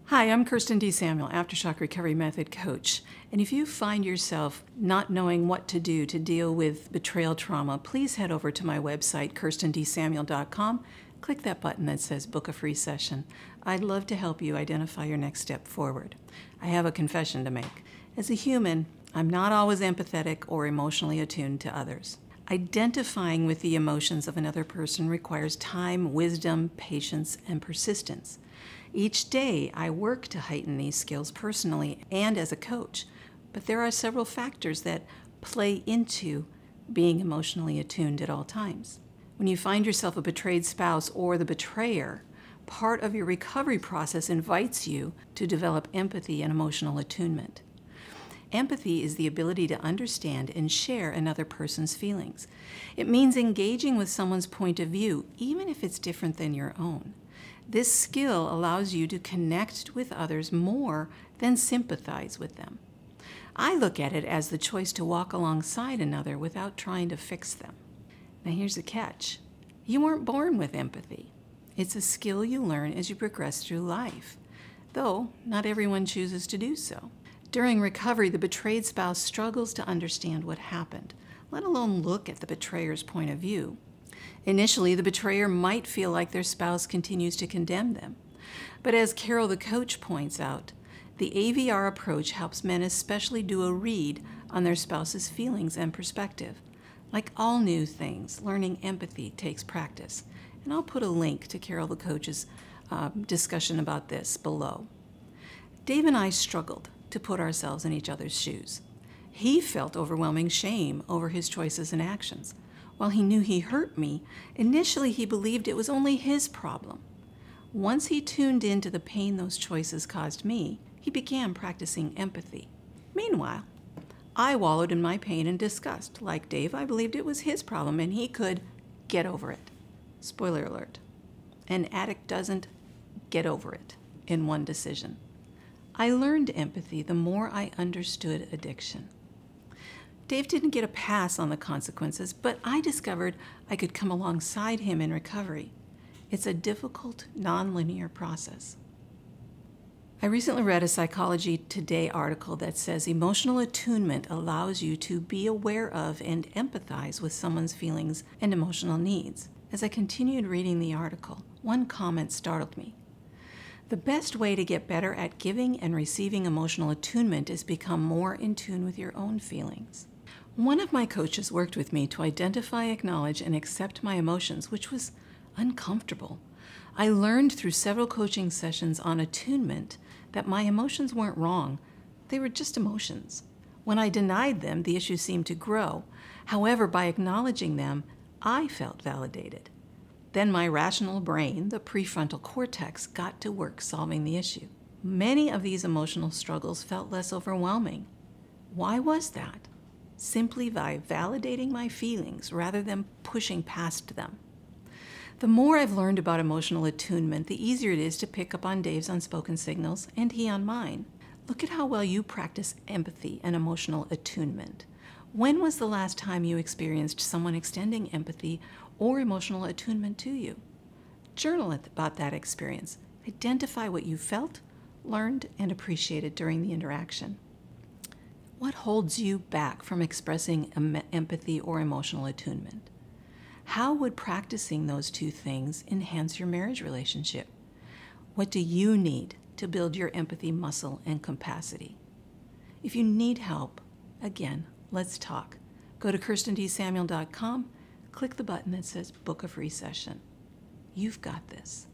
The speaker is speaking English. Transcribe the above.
Hi, I'm Kirsten D. Samuel, Aftershock Recovery Method Coach. And if you find yourself not knowing what to do to deal with betrayal trauma, please head over to my website, kirstendsamuel.com. Click that button that says Book a Free Session. I'd love to help you identify your next step forward. I have a confession to make. As a human, I'm not always empathetic or emotionally attuned to others. Identifying with the emotions of another person requires time, wisdom, patience, and persistence. Each day, I work to heighten these skills personally and as a coach, but there are several factors that play into being emotionally attuned at all times. When you find yourself a betrayed spouse or the betrayer, part of your recovery process invites you to develop empathy and emotional attunement. Empathy is the ability to understand and share another person's feelings. It means engaging with someone's point of view, even if it's different than your own. This skill allows you to connect with others more than sympathize with them. I look at it as the choice to walk alongside another without trying to fix them. Now here's the catch. You weren't born with empathy. It's a skill you learn as you progress through life, though not everyone chooses to do so. During recovery, the betrayed spouse struggles to understand what happened, let alone look at the betrayer's point of view. Initially, the betrayer might feel like their spouse continues to condemn them. But as Carol the coach points out, the AVR approach helps men especially do a read on their spouse's feelings and perspective. Like all new things, learning empathy takes practice. And I'll put a link to Carol the coach's discussion about this below. Dave and I struggled to put ourselves in each other's shoes. He felt overwhelming shame over his choices and actions. While he knew he hurt me, initially he believed it was only his problem. Once he tuned into the pain those choices caused me, he began practicing empathy. Meanwhile, I wallowed in my pain and disgust. Like Dave, I believed it was his problem and he could get over it. Spoiler alert, an addict doesn't get over it in one decision. I learned empathy the more I understood addiction. Dave didn't get a pass on the consequences, but I discovered I could come alongside him in recovery. It's a difficult, non-linear process. I recently read a Psychology Today article that says emotional attunement allows you to be aware of and empathize with someone's feelings and emotional needs. As I continued reading the article, one comment startled me. The best way to get better at giving and receiving emotional attunement is become more in tune with your own feelings. One of my coaches worked with me to identify, acknowledge, and accept my emotions, which was uncomfortable. I learned through several coaching sessions on attunement that my emotions weren't wrong. They were just emotions. When I denied them, the issue seemed to grow. However, by acknowledging them, I felt validated. Then my rational brain, the prefrontal cortex, got to work solving the issue. Many of these emotional struggles felt less overwhelming. Why was that? Simply by validating my feelings rather than pushing past them. The more I've learned about emotional attunement, the easier it is to pick up on Dave's unspoken signals and he on mine. Look at how well you practice empathy and emotional attunement. When was the last time you experienced someone extending empathy or emotional attunement to you? Journal about that experience. Identify what you felt, learned, and appreciated during the interaction. What holds you back from expressing empathy or emotional attunement? How would practicing those two things enhance your marriage relationship? What do you need to build your empathy muscle and capacity? If you need help, again, let's talk. Go to kirstendsamuel.com, click the button that says Book a Free Session. You've got this.